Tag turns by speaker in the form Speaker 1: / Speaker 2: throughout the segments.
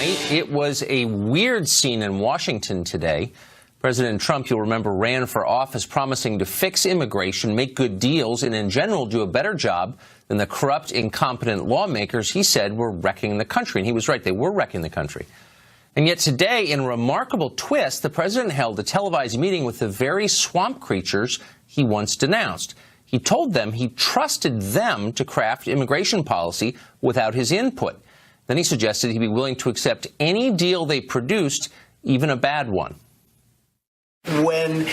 Speaker 1: night. It was a weird scene in Washington today. President Trump, you'll remember, ran for office promising to fix immigration, make good deals, and in general do a better job than the corrupt, incompetent lawmakers he said were wrecking the country. And he was right. They were wrecking the country. And yet today, in a remarkable twist, the president held a televised meeting with the very swamp creatures he once denounced. He told them he trusted them to craft immigration policy without his input. Then he suggested he'd be willing to accept any deal they produced, even a bad one.
Speaker 2: When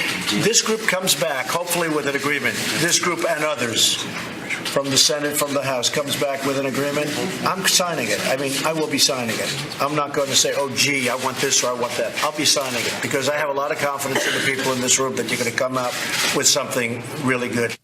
Speaker 2: this group comes back, hopefully with an agreement, this group and others from the Senate, from the House, comes back with an agreement, I'm signing it. I mean, I will be signing it. I'm not going to say, oh, gee, I want this or I want that. I'll be signing it because I have a lot of confidence in the people in this room that you're going to come out with something really good.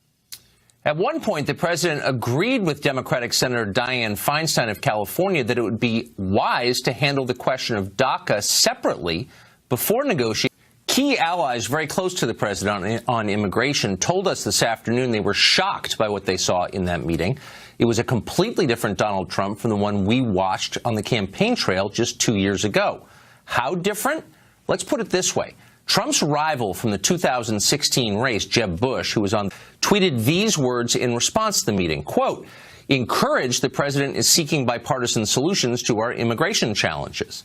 Speaker 1: At one point, the president agreed with Democratic Senator Dianne Feinstein of California that it would be wise to handle the question of DACA separately before negotiating. Key allies very close to the president on immigration told us this afternoon they were shocked by what they saw in that meeting. It was a completely different Donald Trump from the one we watched on the campaign trail just 2 years ago. How different? Let's put it this way. Trump's rival from the 2016 race, Jeb Bush, who was on, tweeted these words in response to the meeting. Quote, encouraged the president is seeking bipartisan solutions to our immigration challenges.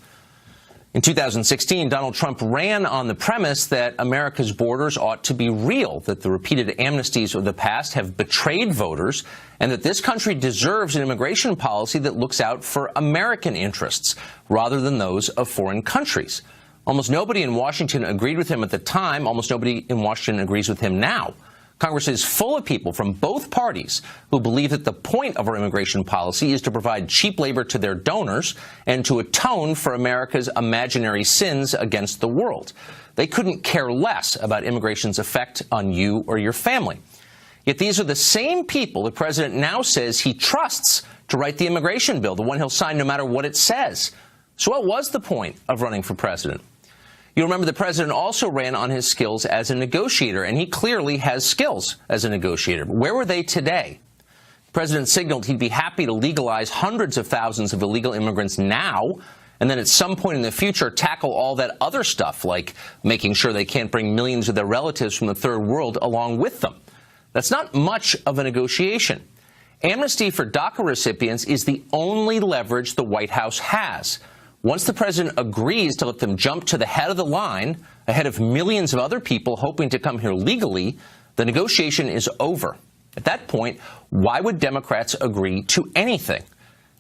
Speaker 1: In 2016, Donald Trump ran on the premise that America's borders ought to be real, that the repeated amnesties of the past have betrayed voters, and that this country deserves an immigration policy that looks out for American interests rather than those of foreign countries. Almost nobody in Washington agreed with him at the time. Almost nobody in Washington agrees with him now. Congress is full of people from both parties who believe that the point of our immigration policy is to provide cheap labor to their donors and to atone for America's imaginary sins against the world. They couldn't care less about immigration's effect on you or your family. Yet these are the same people the president now says he trusts to write the immigration bill, the one he'll sign no matter what it says. So what was the point of running for president? You remember the president also ran on his skills as a negotiator, and he clearly has skills as a negotiator. Where were they today? The president signaled he'd be happy to legalize hundreds of thousands of illegal immigrants now, and then at some point in the future tackle all that other stuff, like making sure they can't bring millions of their relatives from the third world along with them. That's not much of a negotiation. Amnesty for DACA recipients is the only leverage the White House has. Once the president agrees to let them jump to the head of the line, ahead of millions of other people hoping to come here legally, the negotiation is over. At that point, why would Democrats agree to anything?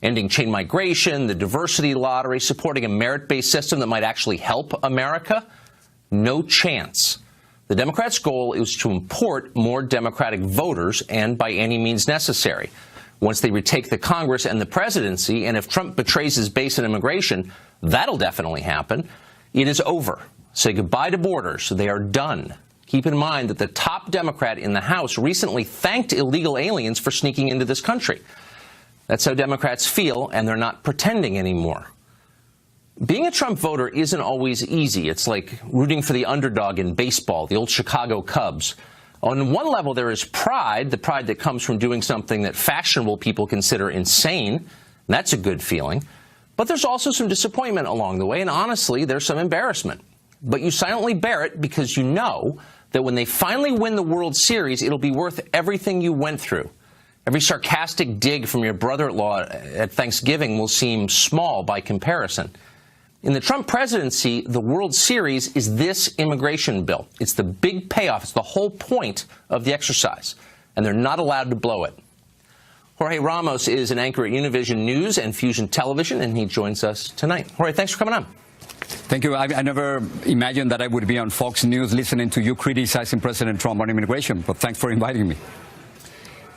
Speaker 1: Ending chain migration, the diversity lottery, supporting a merit-based system that might actually help America? No chance. The Democrats' goal is to import more Democratic voters, and by any means necessary. Once they retake the Congress and the presidency, and if Trump betrays his base in immigration, that'll definitely happen, it is over. Say goodbye to borders. They are done. Keep in mind that the top Democrat in the House recently thanked illegal aliens for sneaking into this country. That's how Democrats feel, and they're not pretending anymore. Being a Trump voter isn't always easy. It's like rooting for the underdog in baseball, the old Chicago Cubs. On one level, there is pride, the pride that comes from doing something that fashionable people consider insane. That's a good feeling. But there's also some disappointment along the way, and honestly, there's some embarrassment. But you silently bear it because you know that when they finally win the World Series, it'll be worth everything you went through. Every sarcastic dig from your brother-in-law at Thanksgiving will seem small by comparison. In the Trump presidency, the World Series is this immigration bill. It's the big payoff. It's the whole point of the exercise. And they're not allowed to blow it. Jorge Ramos is an anchor at Univision News and Fusion Television, and he joins us tonight. Jorge, thanks for coming on.
Speaker 3: Thank you. I never imagined that I would be on Fox News listening to you criticizing President Trump on immigration, but thanks for inviting me.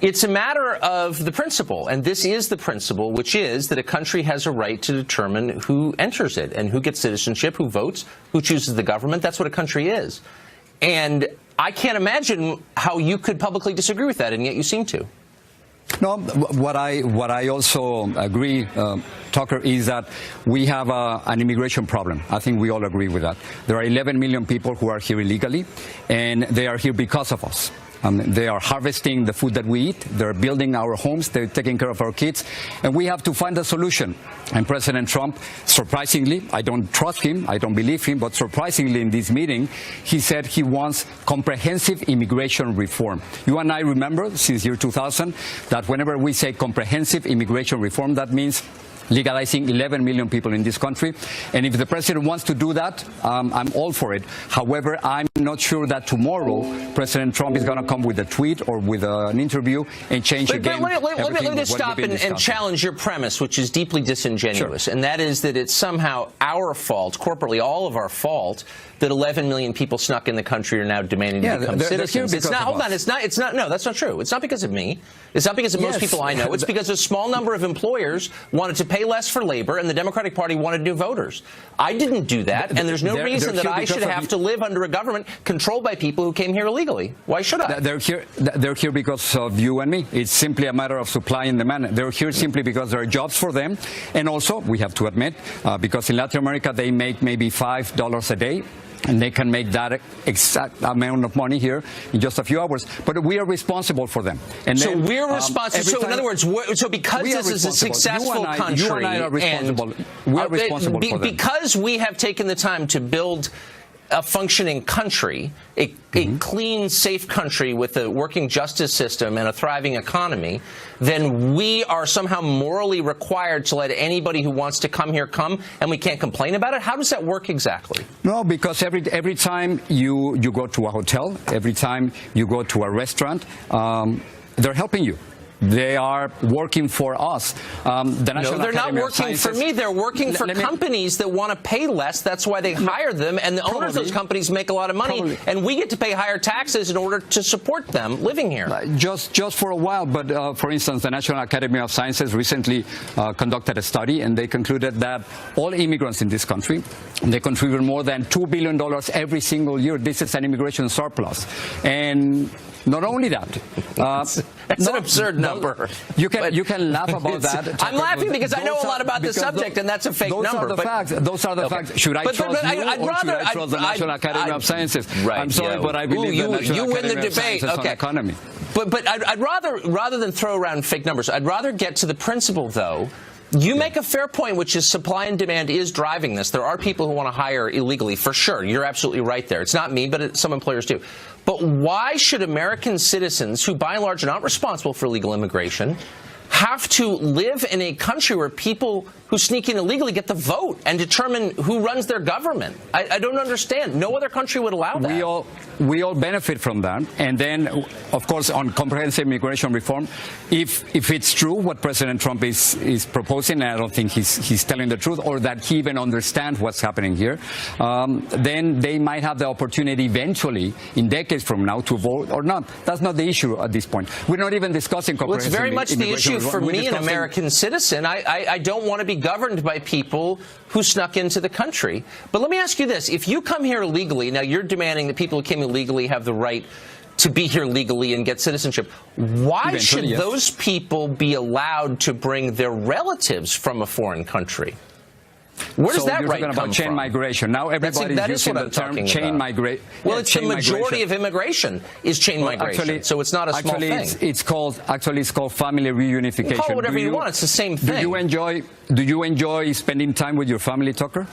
Speaker 1: It's a matter of the principle, and this is the principle, which is that a country has a right to determine who enters it and who gets citizenship, who votes, who chooses the government. That's what a country is. And I can't imagine how you could publicly disagree with that, and yet you seem to.
Speaker 3: No, what I also agree, Tucker, is that we have an immigration problem. I think we all agree with that. There are 11 million people who are here illegally, and they are here because of us. They are harvesting the food that we eat. They're building our homes. They're taking care of our kids. And we have to find a solution. And President Trump, surprisingly, I don't trust him, I don't believe him, but surprisingly in this meeting, he said he wants comprehensive immigration reform. You and I remember since year 2000 that whenever we say comprehensive immigration reform, that means legalizing 11 million people in this country. And if the president wants to do that, I'm all for it. However, I'm not sure that tomorrow President Trump is going to come with a tweet or with an interview and change again.
Speaker 1: Let me just stop and challenge your premise, which is deeply disingenuous,
Speaker 3: Sure.
Speaker 1: and that is that it's somehow our fault, corporately all of our fault, that 11 million people snuck in the country are now demanding to become citizens. It's not. Hold on. It's not. No, that's not true. It's not because of me. It's not because of most people I know. It's because a small number of employers wanted to pay less for labor, and the Democratic Party wanted new voters. I didn't do that, and there's no reason that I should have to live under a government controlled by people who came here illegally. Why should I?
Speaker 3: They're here because of you and me. It's simply a matter of supply and demand. They're here simply because there are jobs for them, and also, we have to admit, because in Latin America they make maybe $5 a day. And they can make that exact amount of money here in just a few hours. But we are responsible for them. And
Speaker 1: so
Speaker 3: then,
Speaker 1: we're responsible. So in other words, because this is a successful country,
Speaker 3: you and I are responsible. We are responsible for them.
Speaker 1: Because we have taken the time to build a functioning country, a clean, safe country with a working justice system and a thriving economy, then we are somehow morally required to let anybody who wants to come here come, and we can't complain about it? How does that work exactly?
Speaker 3: No, because every time you go to a hotel, every time you go to a restaurant, they're helping you. They are working for us.
Speaker 1: No, they're not working for me. They're working for companies that want to pay less. That's why they hire them, and the owners of those companies make a lot of money, and we get to pay higher taxes in order to support them living here.
Speaker 3: Just for a while, but for instance, the National Academy of Sciences recently conducted a study, and they concluded that all immigrants in this country, they contribute more than $2 billion every single year. This is an immigration surplus. And not only that,
Speaker 1: that's an absurd number.
Speaker 3: You can laugh about that.
Speaker 1: I'm laughing because I know a lot about the subject, and that's a fake number.
Speaker 3: Those are the facts. Should I trust you, or should I trust the National Academy of Sciences?
Speaker 1: Right,
Speaker 3: I'm sorry, but I believe the National Academy of Sciences on economy.
Speaker 1: But I'd rather than throw around fake numbers, I'd rather get to the principle, though. You make a fair point, which is supply and demand is driving this. There are people who want to hire illegally, for sure. You're absolutely right there. It's not me, but some employers do. But why should American citizens, who by and large are not responsible for illegal immigration, have to live in a country where people who sneak in illegally get the vote and determine who runs their government? I don't understand. No other country would allow that.
Speaker 3: We all benefit from that. And then, of course, on comprehensive immigration reform, if it's true what President Trump is proposing, and I don't think he's telling the truth, or that he even understands what's happening here, then they might have the opportunity eventually, in decades from now, to vote or not. That's not the issue at this point. We're not even discussing comprehensive immigration reform.
Speaker 1: Well, it's very much the issue for me, an American citizen. I don't want to be governed by people who snuck into the country. But let me ask you this. If you come here illegally, now you're demanding that people who came illegally have the right to be here legally and get citizenship. Why should those people be allowed to bring their relatives from a foreign country? Where does that right come from?
Speaker 3: Chain migration. Now everybody's using the term chain migration.
Speaker 1: Well, it's the majority of immigration is chain migration,
Speaker 3: actually,
Speaker 1: so it's not a small thing.
Speaker 3: It's called family reunification.
Speaker 1: You call it whatever you want. It's the same thing.
Speaker 3: Do you enjoy spending time with your family, Tucker?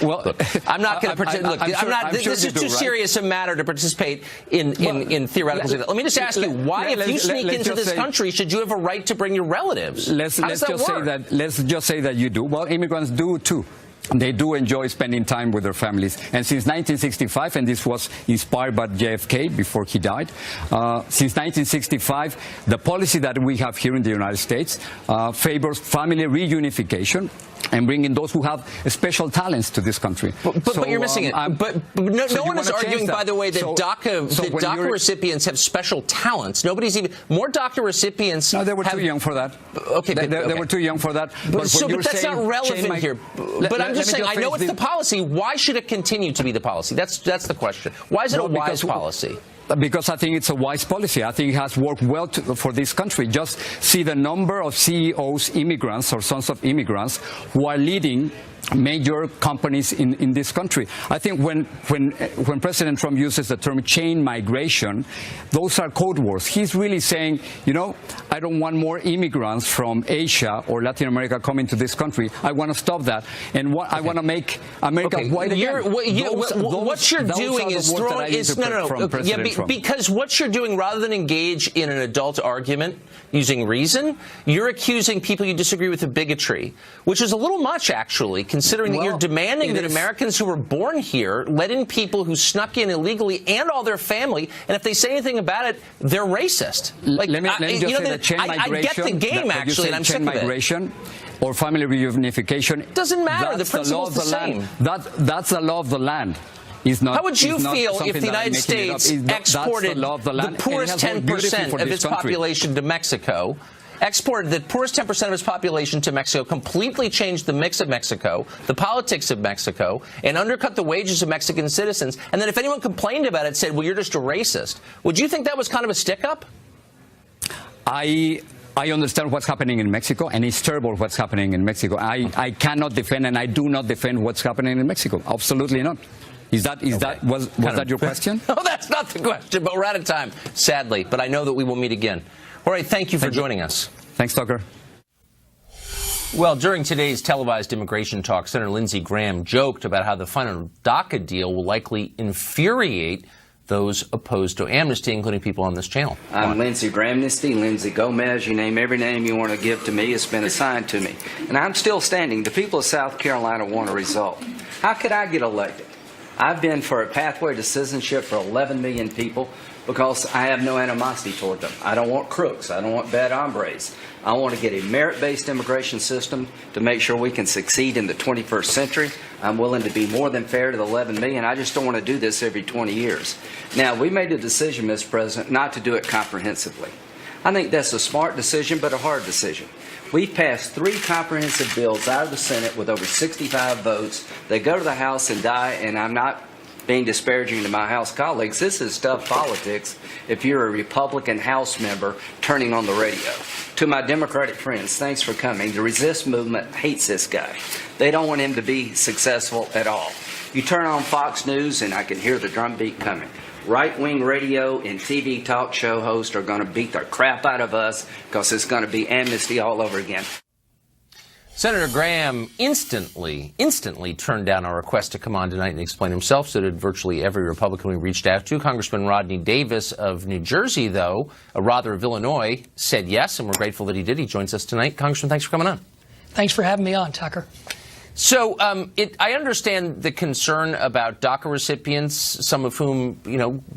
Speaker 1: Well, look, I'm not going to pretend. Look, this is too serious a matter to participate in theoreticals. Let me just ask you: why, if you sneak into this country, should you have a right to bring your relatives?
Speaker 3: Let's just say that you do. Well, immigrants do too. They do enjoy spending time with their families. And since 1965, and this was inspired by JFK before he died, since 1965, the policy that we have here in the United States favors family reunification and bringing those who have special talents to this country.
Speaker 1: But you're missing it. But no one is arguing, by the way, that DACA recipients have special talents. Nobody's even more DACA recipients.
Speaker 3: No, they were too young for that.
Speaker 1: Okay,
Speaker 3: they were too young for that.
Speaker 1: But that's not relevant here. But I'm just saying, I know it's the policy. Why should it continue to be the policy? That's the question. Why is it a wise policy?
Speaker 3: Because I think it's a wise policy. I think it has worked well for this country. Just see the number of CEOs, immigrants or sons of immigrants, who are leading major companies in this country. I think when President Trump uses the term chain migration, those are code words. He's really saying, you know, I don't want more immigrants from Asia or Latin America coming to this country. I want to stop that, and I want to make America white again.
Speaker 1: What you're doing is throwing because what you're doing, rather than engage in an adult argument using reason, you're accusing people you disagree with of bigotry, which is a little much, actually, considering that you're demanding that Americans who were born here let in people who snuck in illegally and all their family, and if they say anything about it, they're racist. Like,
Speaker 3: let me just say that chain migration,
Speaker 1: I get the game, actually, and I'm sick of it.
Speaker 3: Migration or family reunification.
Speaker 1: It doesn't matter. The principle's the same.
Speaker 3: That's the law of the land. Not,
Speaker 1: how would you feel if the United States exported the poorest 10% of its population to Mexico, exported the poorest 10% of its population to Mexico, completely changed the mix of Mexico, the politics of Mexico, and undercut the wages of Mexican citizens, and then if anyone complained about it, said, well, you're just a racist, would you think that was kind of a stick-up?
Speaker 3: I understand what's happening in Mexico, and it's terrible what's happening in Mexico. I cannot defend, and I do not defend what's happening in Mexico. Absolutely not. Was that your question?
Speaker 1: No, that's not the question, but we're out of time, sadly. But I know that we will meet again. All right, thank you for joining us.
Speaker 3: Thanks, Tucker.
Speaker 1: Well, during today's televised immigration talk, Senator Lindsey Graham joked about how the final DACA deal will likely infuriate those opposed to amnesty, including people on this channel.
Speaker 4: I'm Lindsey Gramnesty, Lindsey Gomez. You name every name you want to give to me. It's been assigned to me. And I'm still standing. The people of South Carolina want a result. How could I get elected? I've been for a pathway to citizenship for 11 million people because I have no animosity toward them. I don't want crooks. I don't want bad hombres. I want to get a merit-based immigration system to make sure we can succeed in the 21st century. I'm willing to be more than fair to the 11 million. I just don't want to do this every 20 years. Now, we made a decision, Mr. President, not to do it comprehensively. I think that's a smart decision, but a hard decision. We've passed 3 comprehensive bills out of the Senate with over 65 votes. They go to the House and die, and I'm not being disparaging to my House colleagues. This is tough politics if you're a Republican House member turning on the radio. To my Democratic friends, thanks for coming. The Resist movement hates this guy. They don't want him to be successful at all. You turn on Fox News, and I can hear the drumbeat coming. Right-wing radio and TV talk show hosts are going to beat the crap out of us because it's going to be amnesty all over again.
Speaker 1: Senator Graham instantly turned down our request to come on tonight and explain himself, so did virtually every Republican we reached out to. Congressman Rodney Davis of New Jersey, though, rather of Illinois, said yes, and we're grateful that he did. He joins us tonight. Congressman, thanks for coming on.
Speaker 5: Thanks for having me on, Tucker.
Speaker 1: So I understand the concern about DACA recipients, some of whom,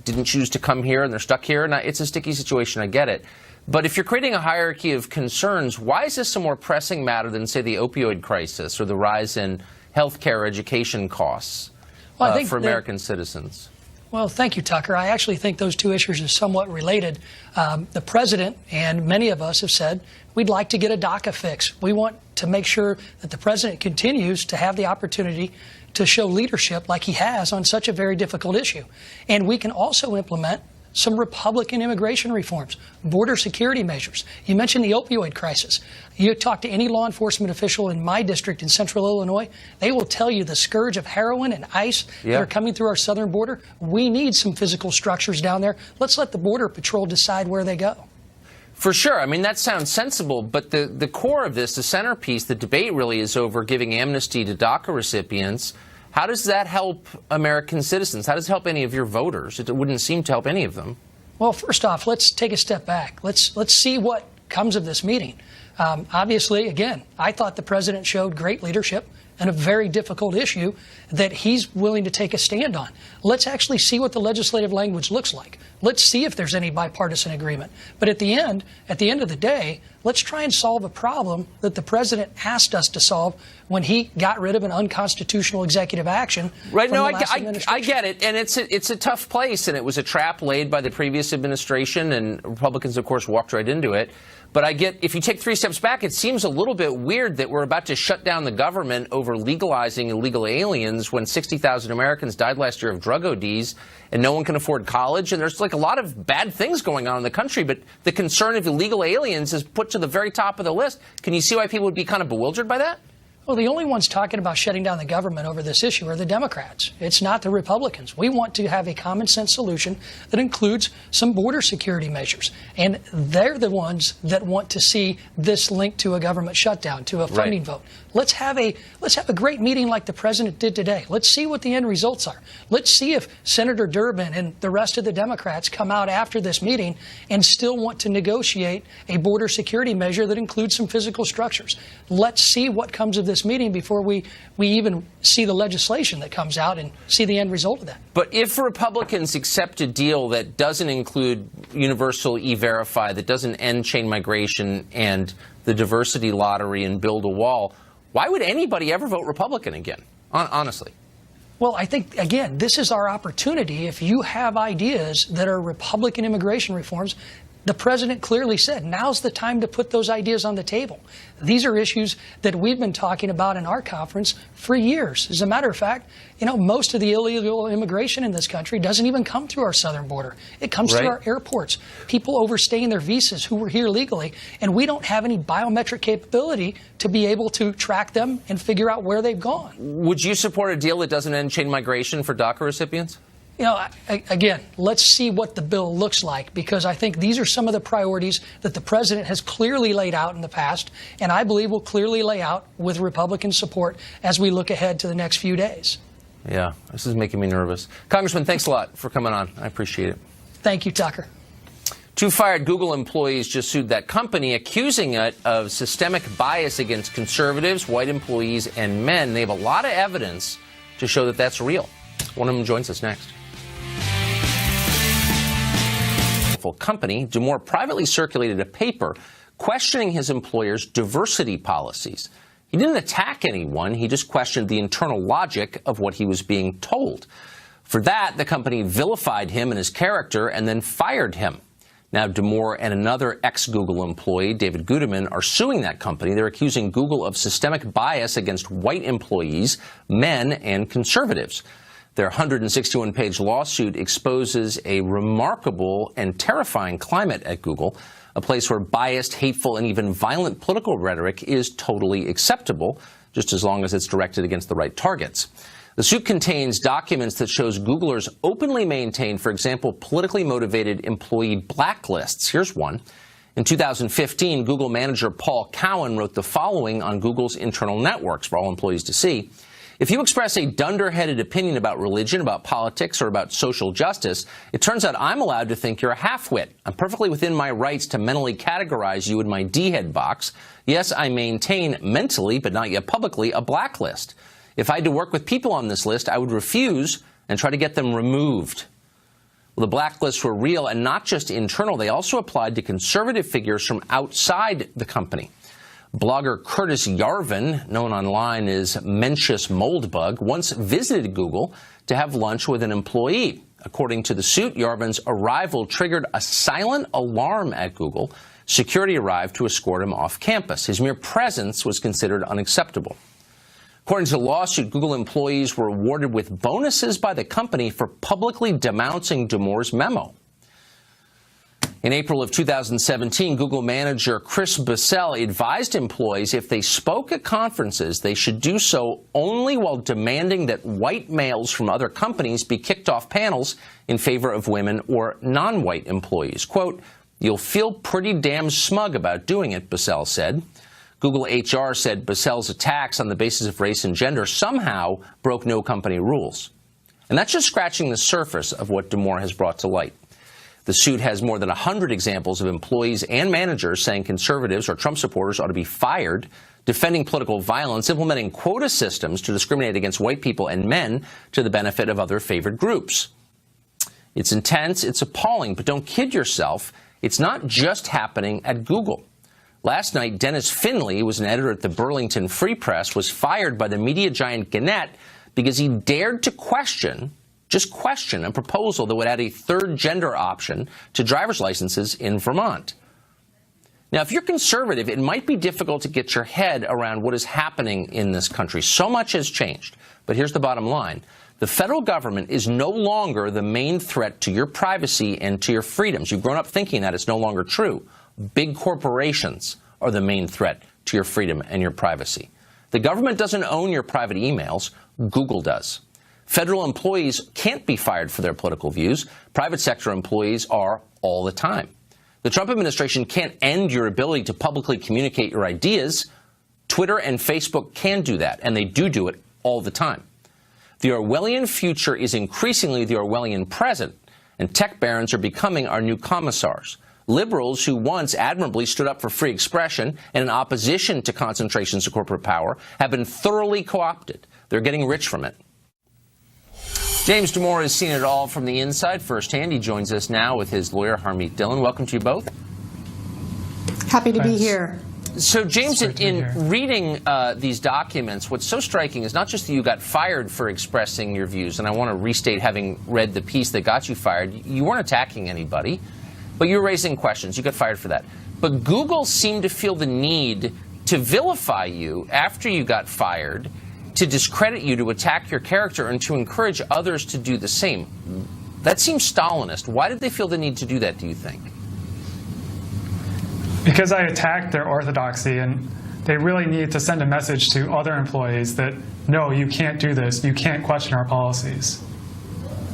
Speaker 1: didn't choose to come here and they're stuck here. And it's a sticky situation. I get it. But if you're creating a hierarchy of concerns, why is this a more pressing matter than, say, the opioid crisis or the rise in health care education costs for American citizens?
Speaker 5: Well, thank you, Tucker. I actually think those two issues are somewhat related. The president and many of us have said we'd like to get a DACA fix. We want to make sure that the president continues to have the opportunity to show leadership like he has on such a very difficult issue. And we can also implement some Republican immigration reforms, border security measures. You mentioned the opioid crisis. You talk to any law enforcement official in my district in central Illinois, they will tell you the scourge of heroin and ice that are coming through our southern border. We need some physical structures down there. Let's let the Border Patrol decide where they go.
Speaker 1: For sure. I mean, that sounds sensible. But the core of this, the centerpiece, the debate really is over giving amnesty to DACA recipients. How does that help American citizens? How does it help any of your voters? It wouldn't seem to help any of them.
Speaker 5: Well, first off, let's take a step back. Let's see what comes of this meeting. Obviously, again, I thought the president showed great leadership and a very difficult issue that he's willing to take a stand on. Let's actually see what the legislative language looks like. Let's see if there's any bipartisan agreement. But at the end of the day, let's try and solve a problem that the president asked us to solve when he got rid of an unconstitutional executive action.
Speaker 1: Right. No, I get it. And it's a tough place. And it was a trap laid by the previous administration. And Republicans, of course, walked right into it. But I get, if you take 3 steps back, it seems a little bit weird that we're about to shut down the government over legalizing illegal aliens when 60,000 Americans died last year of drug ODs and no one can afford college. And there's like a lot of bad things going on in the country. But the concern of illegal aliens is put to the very top of the list. Can you see why people would be kind of bewildered by that?
Speaker 5: Well, the only ones talking about shutting down the government over this issue are the Democrats. It's not the Republicans. We want to have a common sense solution that includes some border security measures. And they're the ones that want to see this linked to a government shutdown, to a funding vote. Let's have a great meeting like the president did today. Let's see what the end results are. Let's see if Senator Durbin and the rest of the Democrats come out after this meeting and still want to negotiate a border security measure that includes some physical structures. Let's see what comes of this meeting before we even see the legislation that comes out and see the end result of that.
Speaker 1: But if Republicans accept a deal that doesn't include universal E-Verify, that doesn't end chain migration and the diversity lottery and build a wall, why would anybody ever vote Republican again, honestly?
Speaker 5: Well, I think, again, this is our opportunity. If you have ideas that are Republican immigration reforms, the president clearly said, now's the time to put those ideas on the table. These are issues that we've been talking about in our conference for years. As a matter of fact, most of the illegal immigration in this country doesn't even come through our southern border. It comes through our airports. People overstaying their visas who were here legally, and we don't have any biometric capability to be able to track them and figure out where they've gone.
Speaker 1: Would you support a deal that doesn't end chain migration for DACA recipients?
Speaker 5: Again, let's see what the bill looks like, because I think these are some of the priorities that the president has clearly laid out in the past, and I believe will clearly lay out with Republican support as we look ahead to the next few days.
Speaker 1: Yeah, this is making me nervous. Congressman, thanks a lot for coming on. I appreciate it.
Speaker 5: Thank you, Tucker.
Speaker 1: 2 fired Google employees just sued that company, accusing it of systemic bias against conservatives, white employees, and men. They have a lot of evidence to show that that's real. One of them joins us next. Company, Damore privately circulated a paper questioning his employer's diversity policies. He didn't attack anyone. He just questioned the internal logic of what he was being told. For that, the company vilified him and his character and then fired him. Now, Damore and another ex-Google employee, David Guterman, are suing that company. They're accusing Google of systemic bias against white employees, men, and conservatives. Their 161-page lawsuit exposes a remarkable and terrifying climate at Google, a place where biased, hateful, and even violent political rhetoric is totally acceptable, just as long as it's directed against the right targets. The suit contains documents that shows Googlers openly maintain, for example, politically motivated employee blacklists. Here's one. In 2015, Google manager Paul Cowan wrote the following on Google's internal networks for all employees to see. If you express a dunderheaded opinion about religion, about politics, or about social justice, it turns out I'm allowed to think you're a half-wit. I'm perfectly within my rights to mentally categorize you in my D-head box. Yes, I maintain mentally, but not yet publicly, a blacklist. If I had to work with people on this list, I would refuse and try to get them removed. Well, the blacklists were real and not just internal. They also applied to conservative figures from outside the company. Blogger Curtis Yarvin, known online as Mencius Moldbug, once visited Google to have lunch with an employee. According to the suit, Yarvin's arrival triggered a silent alarm at Google. Security arrived to escort him off campus. His mere presence was considered unacceptable. According to the lawsuit, Google employees were awarded with bonuses by the company for publicly denouncing Damore's memo. In April of 2017, Google manager Chris Bissell advised employees if they spoke at conferences, they should do so only while demanding that white males from other companies be kicked off panels in favor of women or non-white employees. Quote, "You'll feel pretty damn smug about doing it," Bissell said. Google HR said Bissell's attacks on the basis of race and gender somehow broke no company rules. And that's just scratching the surface of what Damore has brought to light. The suit has more than 100 examples of employees and managers saying conservatives or Trump supporters ought to be fired, defending political violence, implementing quota systems to discriminate against white people and men to the benefit of other favored groups. It's intense, it's appalling, but don't kid yourself. It's not just happening at Google. Last night, Dennis Finley, who was an editor at the Burlington Free Press, was fired by the media giant Gannett because he dared to question a proposal that would add a third gender option to driver's licenses in Vermont. Now, if you're conservative, it might be difficult to get your head around what is happening in this country. So much has changed. But here's the bottom line. The federal government is no longer the main threat to your privacy and to your freedoms. You've grown up thinking that. It's no longer true. Big corporations are the main threat to your freedom and your privacy. The government doesn't own your private emails. Google does. Federal employees can't be fired for their political views. Private sector employees are all the time. The Trump administration can't end your ability to publicly communicate your ideas. Twitter and Facebook can do that, and they do it all the time. The Orwellian future is increasingly the Orwellian present, and tech barons are becoming our new commissars. Liberals who once admirably stood up for free expression and in opposition to concentrations of corporate power have been thoroughly co-opted. They're getting rich from it. James Damore has seen it all from the inside firsthand. He joins us now with his lawyer, Harmeet Dillon. Welcome to you both.
Speaker 6: Happy to be here.
Speaker 1: So, James, in reading these documents, what's so striking is not just that you got fired for expressing your views, and I want to restate, having read the piece that got you fired, you weren't attacking anybody, but you were raising questions. You got fired for that. But Google seemed to feel the need to vilify you after you got fired, to discredit you, to attack your character, and to encourage others to do the same. That seems Stalinist. Why did they feel the need to do that, do you think?
Speaker 7: Because I attacked their orthodoxy, and they really need to send a message to other employees that, no, you can't do this. You can't question our policies.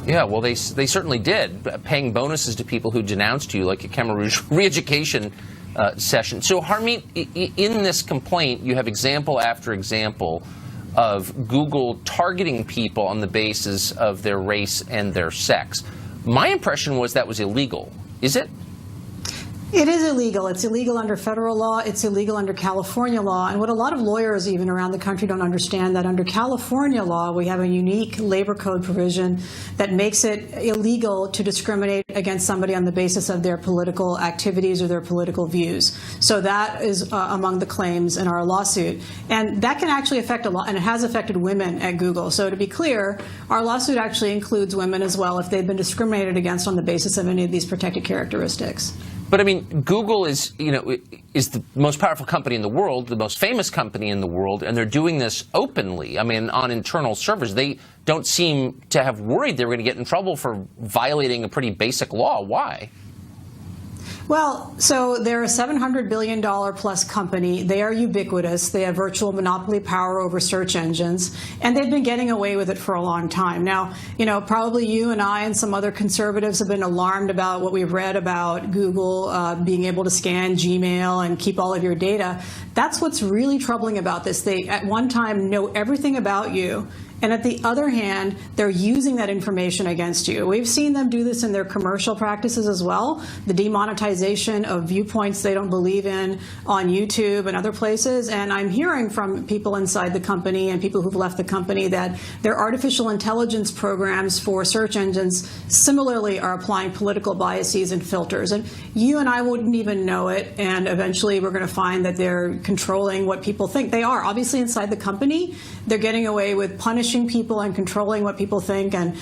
Speaker 1: Yeah, well, they certainly did, paying bonuses to people who denounced you, like a Khmer Rouge re-education session. So, Harmeet, in this complaint, you have example after example of Google targeting people on the basis of their race and their sex. My impression was that was illegal. Is it?
Speaker 6: It is illegal. It's illegal under federal law. It's illegal under California law. And what a lot of lawyers even around the country don't understand, that under California law, we have a unique labor code provision that makes it illegal to discriminate against somebody on the basis of their political activities or their political views. So that is among the claims in our lawsuit. And that can actually affect a lot, and it has affected women at Google. So to be clear, our lawsuit actually includes women as well if they've been discriminated against on the basis of any of these protected characteristics.
Speaker 1: But I mean, Google is the most powerful company in the world, the most famous company in the world, and they're doing this openly. I mean, on internal servers. They don't seem to have worried they were going to get in trouble for violating a pretty basic law. Why?
Speaker 6: Well, so they're a $700 billion plus company. They are ubiquitous. They have virtual monopoly power over search engines, and they've been getting away with it for a long time. Now, probably you and I and some other conservatives have been alarmed about what we've read about Google being able to scan Gmail and keep all of your data. That's what's really troubling about this. They, at one time, know everything about you. And at the other hand, they're using that information against you. We've seen them do this in their commercial practices as well. The demonetization of viewpoints they don't believe in on YouTube and other places. And I'm hearing from people inside the company and people who've left the company that their artificial intelligence programs for search engines similarly are applying political biases and filters. And you and I wouldn't even know it. And eventually we're going to find that they're controlling what people think. They are. Obviously inside the company, they're getting away with punishing people and controlling what people think. And,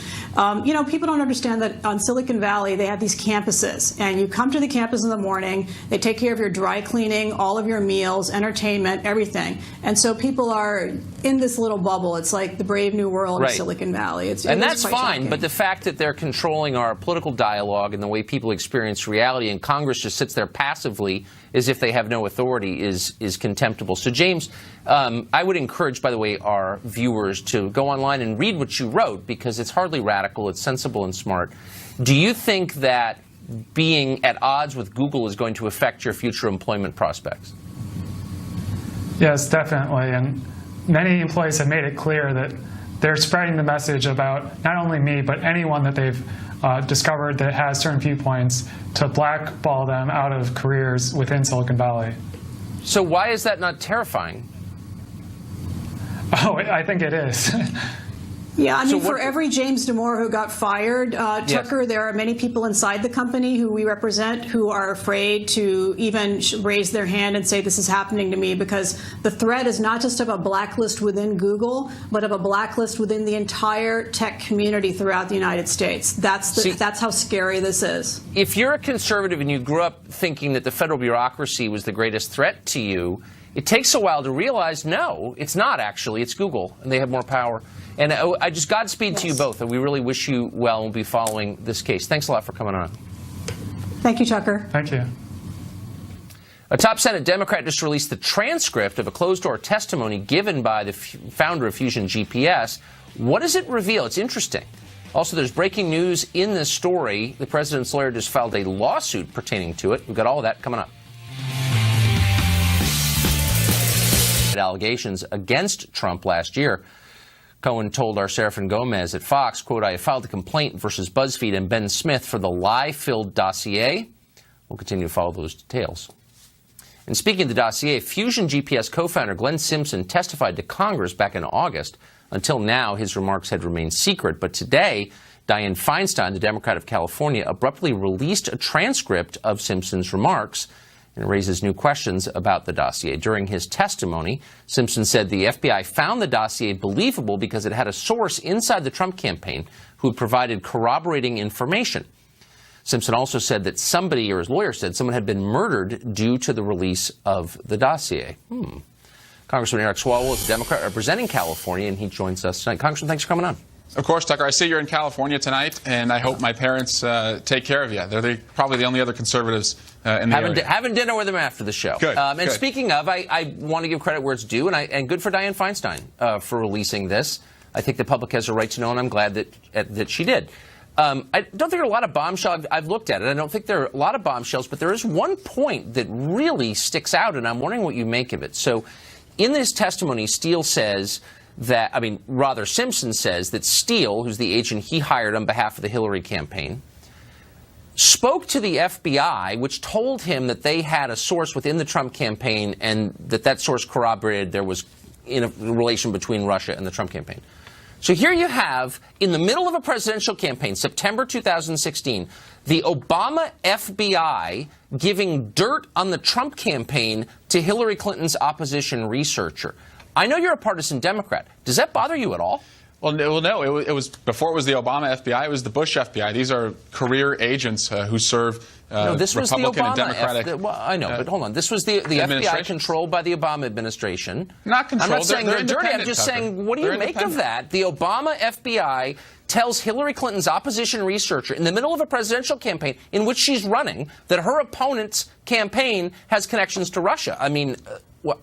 Speaker 6: people don't understand that on Silicon Valley, they have these campuses. And you come to the campus in the morning, they take care of your dry cleaning, all of your meals, entertainment, everything. And so people are in this little bubble. It's like the brave new world of Silicon Valley.
Speaker 1: And that's fine, but the fact that they're controlling our political dialogue and the way people experience reality, and Congress just sits there passively as if they have no authority, is contemptible. So, James, I would encourage, by the way, our viewers to go online and read what you wrote, because it's hardly radical, it's sensible and smart. Do you think that being at odds with Google is going to affect your future employment prospects?
Speaker 7: Yes, definitely. And many employees have made it clear that they're spreading the message about not only me, but anyone that they've discovered that has certain viewpoints, to blackball them out of careers within Silicon Valley. So
Speaker 1: why is that not terrifying?
Speaker 7: Oh, I think it is.
Speaker 6: Yeah, I mean, for every James Damore who got fired, Tucker, there are many people inside the company who we represent who are afraid to even raise their hand and say this is happening to me, because the threat is not just of a blacklist within Google, but of a blacklist within the entire tech community throughout the United States. That's how scary this is.
Speaker 1: If you're a conservative and you grew up thinking that the federal bureaucracy was the greatest threat to you, it takes a while to realize, no, it's not actually. It's Google, and they have more power. And I just Godspeed to you both, and we really wish you well, and we'll be following this case. Thanks a lot for coming on.
Speaker 6: Thank you, Tucker.
Speaker 7: Thank you.
Speaker 1: A top Senate Democrat just released the transcript of a closed-door testimony given by the founder of Fusion GPS. What does it reveal? It's interesting. Also, there's breaking news in this story. The president's lawyer just filed a lawsuit pertaining to it. We've got all of that coming up. Allegations against Trump last year. Cohen told our Serafin Gomez at Fox, quote, "I have filed a complaint versus BuzzFeed and Ben Smith for the lie-filled dossier." We'll continue to follow those details. And speaking of the dossier, Fusion GPS co-founder Glenn Simpson testified to Congress back in August. Until now, his remarks had remained secret. But today, Dianne Feinstein, the Democrat of California, abruptly released a transcript of Simpson's remarks, and it raises new questions about the dossier. During his testimony, Simpson said the FBI found the dossier believable because it had a source inside the Trump campaign who had provided corroborating information. Simpson also said that somebody, or his lawyer said, someone had been murdered due to the release of the dossier. Congressman Eric Swalwell is a Democrat representing California, and he joins us tonight. Congressman, thanks for coming on.
Speaker 8: Of course, Tucker. I see you're in California tonight, and I hope my parents take care of you. They're probably the only other conservatives in the area.
Speaker 1: Having dinner with them after the show.
Speaker 8: Good.
Speaker 1: And
Speaker 8: good.
Speaker 1: Speaking of, I want to give credit where it's due, and good for Dianne Feinstein for releasing this. I think the public has a right to know, and I'm glad that she did. I don't think there are a lot of bombshells. I've looked at it. I don't think there are a lot of bombshells, but there is one point that really sticks out, and I'm wondering what you make of it. So in this testimony, Simpson says that Steele, who's the agent he hired on behalf of the Hillary campaign, spoke to the FBI, which told him that they had a source within the Trump campaign and that source corroborated there was a relation between Russia and the Trump campaign. So here you have, in the middle of a presidential campaign, September 2016, the Obama FBI giving dirt on the Trump campaign to Hillary Clinton's opposition researcher. I know you're a partisan Democrat. Does that bother you at all?
Speaker 8: Well, no. It was before it was the Obama FBI. It was the Bush FBI. These are career agents who serve
Speaker 1: this was
Speaker 8: Republican
Speaker 1: the Obama
Speaker 8: and Democratic.
Speaker 1: Well, I know, but hold on. This was the FBI controlled by the Obama administration.
Speaker 8: Not controlled.
Speaker 1: I'm not saying they're dirty. I'm just
Speaker 8: Tucker.
Speaker 1: saying, what do you make of that? The Obama FBI tells Hillary Clinton's opposition researcher in the middle of a presidential campaign in which she's running that her opponent's campaign has connections to Russia. I mean,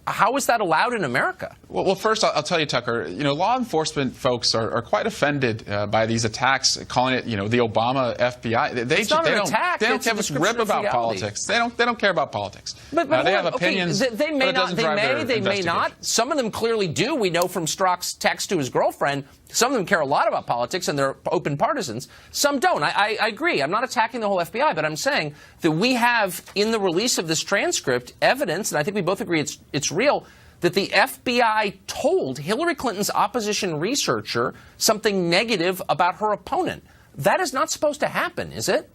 Speaker 1: how is that allowed in America?
Speaker 8: Well, first, I'll tell you, Tucker, law enforcement folks are quite offended by these attacks, calling it, the Obama FBI. They don't give a rip about politics. They don't care about politics.
Speaker 1: But
Speaker 8: they have opinions.
Speaker 1: They may not. They may not. Some of them clearly do. We know from Strzok's text to his girlfriend. Some of them care a lot about politics, and they're open partisans. Some don't. I agree. I'm not attacking the whole FBI, but I'm saying that we have, in the release of this transcript, evidence, and I think we both agree it's real, that the FBI told Hillary Clinton's opposition researcher something negative about her opponent. That is not supposed to happen, is it?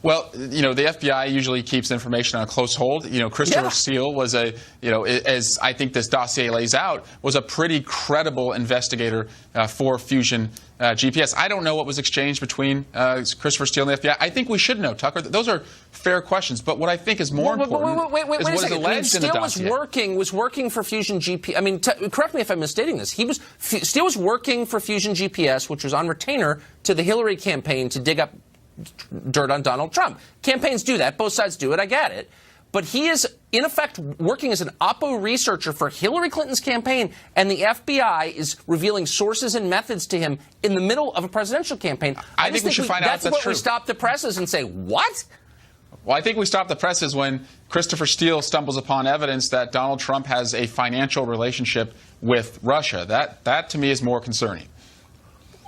Speaker 8: Well, the FBI usually keeps information on a close hold. Christopher Steele was as I think this dossier lays out, was a pretty credible investigator for Fusion GPS. I don't know what was exchanged between Christopher Steele and the FBI. I think we should know, Tucker. Those are fair questions. But what I think is more important is what is alleged in the dossier.
Speaker 1: Steele was working for Fusion GPS. I mean, correct me if I'm misstating this. Steele was working for Fusion GPS, which was on retainer to the Hillary campaign to dig up dirt on Donald Trump. Campaigns do that. Both sides do it. I get it. But he is, in effect, working as an Oppo researcher for Hillary Clinton's campaign, and the FBI is revealing sources and methods to him in the middle of a presidential campaign.
Speaker 8: I think we should find out if that's true.
Speaker 1: We stop the presses and say, what?
Speaker 8: Well, I think we stop the presses when Christopher Steele stumbles upon evidence that Donald Trump has a financial relationship with Russia. That to me, is more concerning.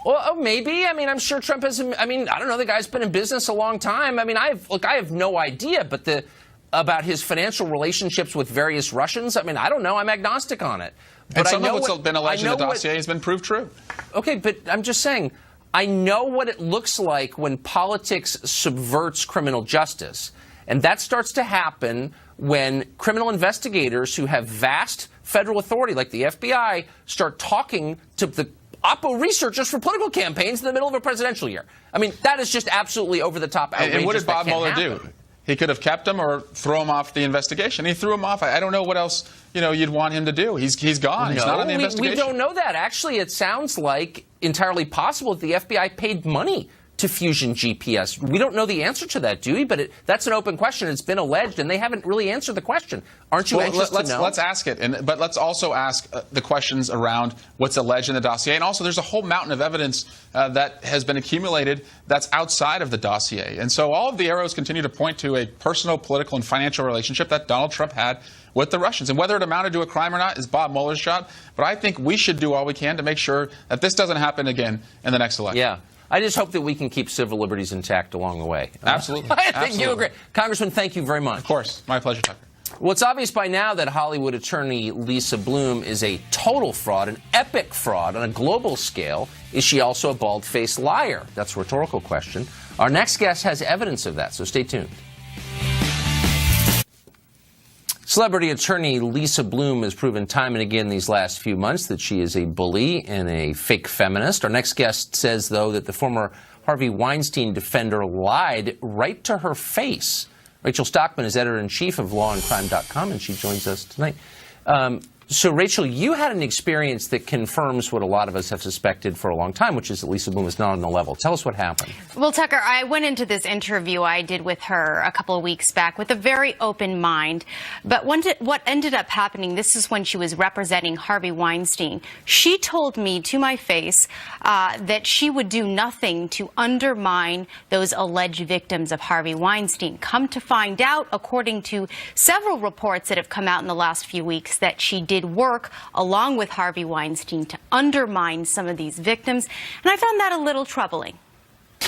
Speaker 1: Well, maybe. I mean, I'm sure Trump has. I mean, I don't know. The guy's been in business a long time. I mean, I have no idea. But about his financial relationships with various Russians, I mean, I don't know. I'm agnostic on it. But
Speaker 8: and some of what's been alleged in the dossier has been proved true.
Speaker 1: Okay, but I'm just saying, I know what it looks like when politics subverts criminal justice. And that starts to happen when criminal investigators who have vast federal authority, like the FBI, start talking to the Oppo researchers for political campaigns in the middle of a presidential year. I mean, that is just absolutely over-the-top outrageous.
Speaker 8: And what did Bob Mueller do? He could have kept him or throw him off the investigation. He threw him off. I don't know what else you'd want him to do. He's gone. He's not on the investigation.
Speaker 1: We don't know that. Actually, it sounds like entirely possible that the FBI paid money to Fusion GPS? We don't know the answer to that, do we? But that's an open question. It's been alleged, and they haven't really answered the question. Aren't you anxious to know?
Speaker 8: Let's ask it, but let's also ask the questions around what's alleged in the dossier. And also, there's a whole mountain of evidence that has been accumulated that's outside of the dossier. And so all of the arrows continue to point to a personal, political, and financial relationship that Donald Trump had with the Russians. And whether it amounted to a crime or not is Bob Mueller's job. But I think we should do all we can to make sure that this doesn't happen again in the next election.
Speaker 1: Yeah. I just hope that we can keep civil liberties intact along the way.
Speaker 8: Absolutely.
Speaker 1: I think you agree. Congressman, thank you very much.
Speaker 8: Of course. My pleasure, Tucker.
Speaker 1: Well, it's obvious by now that Hollywood attorney Lisa Bloom is a total fraud, an epic fraud on a global scale. Is she also a bald-faced liar? That's a rhetorical question. Our next guest has evidence of that, so stay tuned. Celebrity attorney Lisa Bloom has proven time and again these last few months that she is a bully and a fake feminist. Our next guest says, though, that the former Harvey Weinstein defender lied right to her face. Rachel Stockman is editor-in-chief of lawandcrime.com, and she joins us tonight. So, Rachel, you had an experience that confirms what a lot of us have suspected for a long time, which is that Lisa Bloom is not on the level. Tell us what happened.
Speaker 9: Well, Tucker, I went into this interview I did with her a couple of weeks back with a very open mind. But what ended up happening, this is when she was representing Harvey Weinstein. She told me to my face that she would do nothing to undermine those alleged victims of Harvey Weinstein. Come to find out, according to several reports that have come out in the last few weeks, that she did work along with Harvey Weinstein to undermine some of these victims, and I found that a little troubling.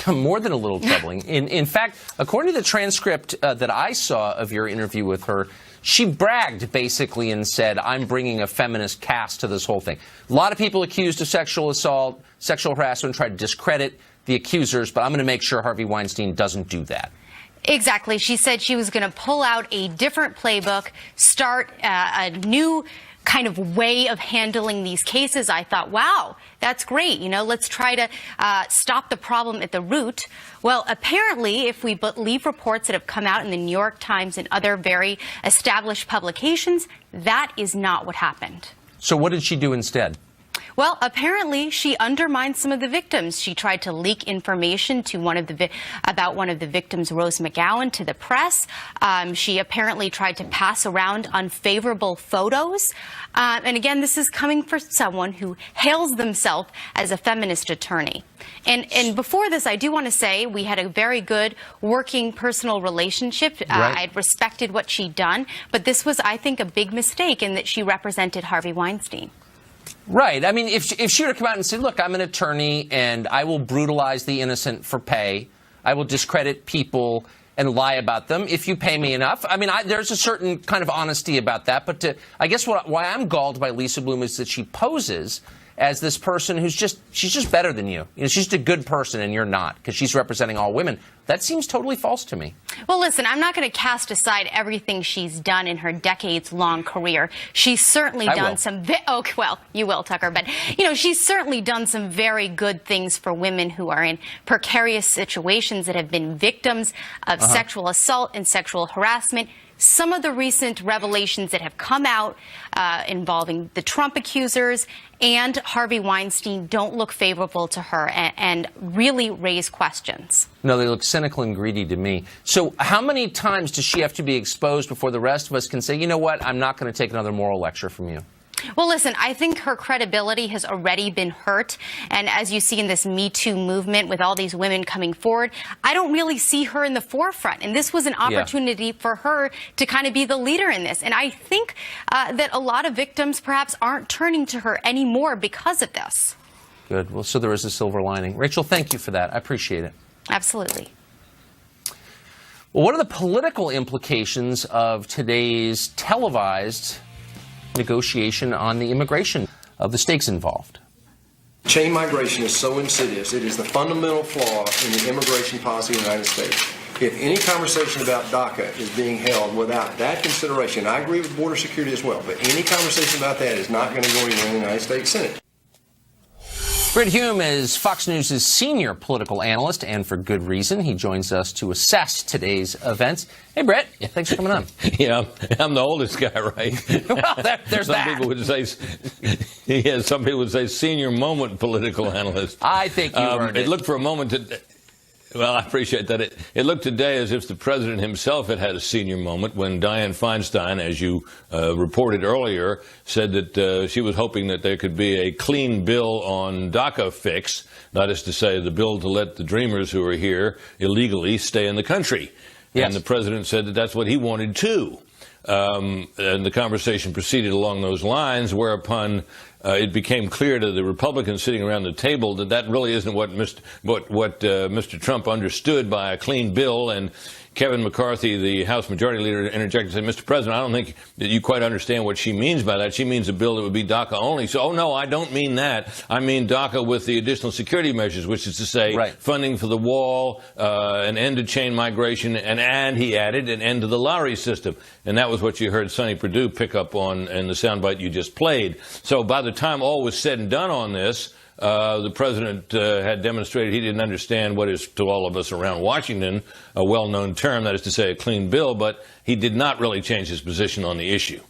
Speaker 1: More than a little troubling. In fact, according to the transcript that I saw of your interview with her, she bragged basically and said, I'm bringing a feminist cast to this whole thing. A lot of people accused of sexual assault, sexual harassment, tried to discredit the accusers, but I'm going to make sure Harvey Weinstein doesn't do that.
Speaker 9: Exactly. She said she was going to pull out a different playbook, start a new kind of way of handling these cases. I thought, wow, that's great. You know, let's try to stop the problem at the root. Well, apparently, if we believe reports that have come out in the New York Times and other very established publications, that is not what happened.
Speaker 1: So what did she do instead?
Speaker 9: Well, apparently she undermined some of the victims. She tried to leak information to about one of the victims, Rose McGowan, to the press. She apparently tried to pass around unfavorable photos. And again, this is coming from someone who hails themselves as a feminist attorney. And before this, I do want to say we had a very good working personal relationship.
Speaker 1: Right.
Speaker 9: I respected what she'd done. But this was, I think, a big mistake in that she represented Harvey Weinstein.
Speaker 1: Right. I mean, if she were to come out and say, look, I'm an attorney and I will brutalize the innocent for pay, I will discredit people and lie about them if you pay me enough. I mean, there's a certain kind of honesty about that. But I guess why I'm galled by Lisa Bloom is that she poses as this person she's just better than you. You know, she's just a good person and you're not, because she's representing all women. That seems totally false to me.
Speaker 9: Well, listen, I'm not going to cast aside everything she's done in her decades-long career. She's certainly done some... Oh, well, you will, Tucker. But, you know, she's certainly done some very good things for women who are in precarious situations that have been victims of sexual assault and sexual harassment. Some of the recent revelations that have come out involving the Trump accusers and Harvey Weinstein don't look favorable to her and really raise questions.
Speaker 1: No, they look cynical and greedy to me. So how many times does she have to be exposed before the rest of us can say, you know what, I'm not going to take another moral lecture from you?
Speaker 9: Well, listen, I think her credibility has already been hurt. And as you see in this Me Too movement with all these women coming forward, I don't really see her in the forefront. And this was an opportunity for her to kind of be the leader in this. And I think that a lot of victims perhaps aren't turning to her anymore because of this.
Speaker 1: Good. Well, so there is a silver lining. Rachel, thank you for that. I appreciate it.
Speaker 9: Absolutely.
Speaker 1: Well, what are the political implications of today's televised negotiation on the immigration of the stakes involved?
Speaker 10: Chain migration is so insidious. It is the fundamental flaw in the immigration policy of the United States. If any conversation about DACA is being held without that consideration, I agree with border security as well, but any conversation about that is not going to go anywhere in the United States Senate.
Speaker 1: Brett Hume is Fox News' senior political analyst, and for good reason. He joins us to assess today's events. Hey, Brett, thanks for coming on.
Speaker 11: Yeah, I'm the oldest guy, right?
Speaker 1: Well, there's
Speaker 11: some people would say, some people would say senior moment political analyst.
Speaker 1: I think you earned it.
Speaker 11: It looked for a moment Well, I appreciate that. It looked today as if the president himself had a senior moment when Dianne Feinstein, as you reported earlier, said that she was hoping that there could be a clean bill on DACA fix, that is to say, the bill to let the Dreamers who are here illegally stay in the country. Yes. And the president said that that's what he wanted too. And the conversation proceeded along those lines, whereupon it became clear to the Republicans sitting around the table that that really isn't what Mr. Trump understood by a clean bill. And Kevin McCarthy, the House Majority Leader, interjected and said, Mr. President, I don't think that you quite understand what she means by that. She means a bill that would be DACA only. So, oh, no, I don't mean that. I mean DACA with the additional security measures, which is to say funding for the wall, an end to chain migration, and he added, an end to the lottery system. And that was what you heard Sonny Perdue pick up on in the soundbite you just played. So by the time all was said and done on this, the president had demonstrated he didn't understand what is, to all of us around Washington, a well-known term, that is to say a clean bill, but he did not really change his position on the issue.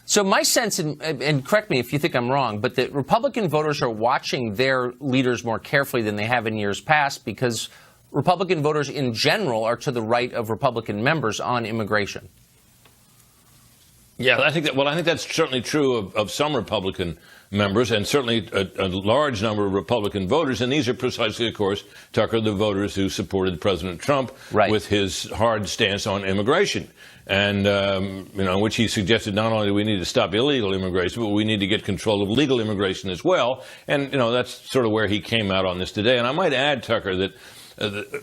Speaker 1: So my sense, and correct me if you think I'm wrong, but that Republican voters are watching their leaders more carefully than they have in years past because Republican voters in general are to the right of Republican members on immigration.
Speaker 11: Yeah, I think that's certainly true of some Republican members, and certainly a large number of Republican voters. And these are precisely, of course, Tucker, the voters who supported President Trump with his hard stance on immigration. And, which he suggested not only do we need to stop illegal immigration, but we need to get control of legal immigration as well. And, that's sort of where he came out on this today. And I might add, Tucker, that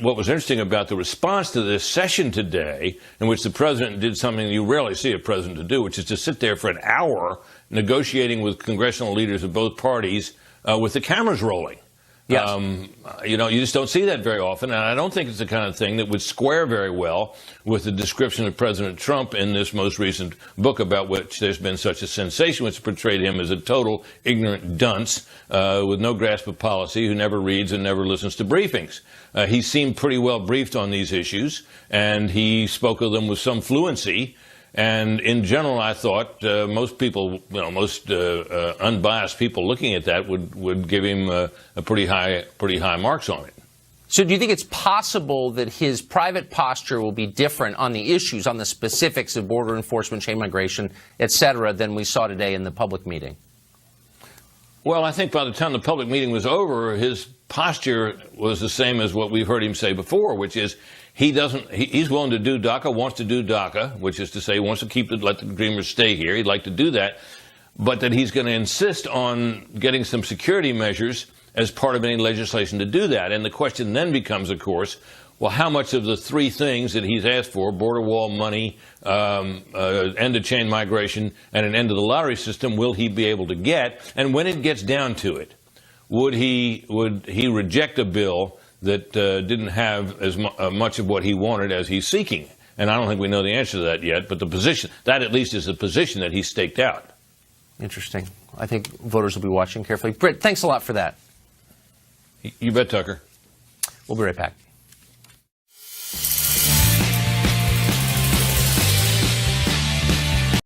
Speaker 11: what was interesting about the response to this session today, in which the president did something you rarely see a president to do, which is to sit there for an hour negotiating with congressional leaders of both parties with the cameras rolling. Yes. You just don't see that very often, and I don't think it's the kind of thing that would square very well with the description of President Trump in this most recent book about which there's been such a sensation, which portrayed him as a total ignorant dunce with no grasp of policy, who never reads and never listens to briefings. He seemed pretty well briefed on these issues, and he spoke of them with some fluency. And in general, I thought most people, most unbiased people looking at that would give him a pretty high marks on it.
Speaker 1: So do you think it's possible that his private posture will be different on the issues, on the specifics of border enforcement, chain migration, et cetera, than we saw today in the public meeting?
Speaker 11: Well, I think by the time the public meeting was over, his posture was the same as what we've heard him say before, which is he's willing to do DACA, wants to do DACA, which is to say he wants to let the Dreamers stay here. He'd like to do that, but that he's going to insist on getting some security measures as part of any legislation to do that. And the question then becomes, of course, well, how much of the three things that he's asked for, border wall money, end to chain migration, and an end to the lottery system, will he be able to get? And when it gets down to it, would he reject a bill that didn't have as much of what he wanted as he's seeking? And I don't think we know the answer to that yet, but that at least is the position that he's staked out.
Speaker 1: Interesting. I think voters will be watching carefully. Britt, thanks a lot for that.
Speaker 11: You bet, Tucker.
Speaker 1: We'll be right back.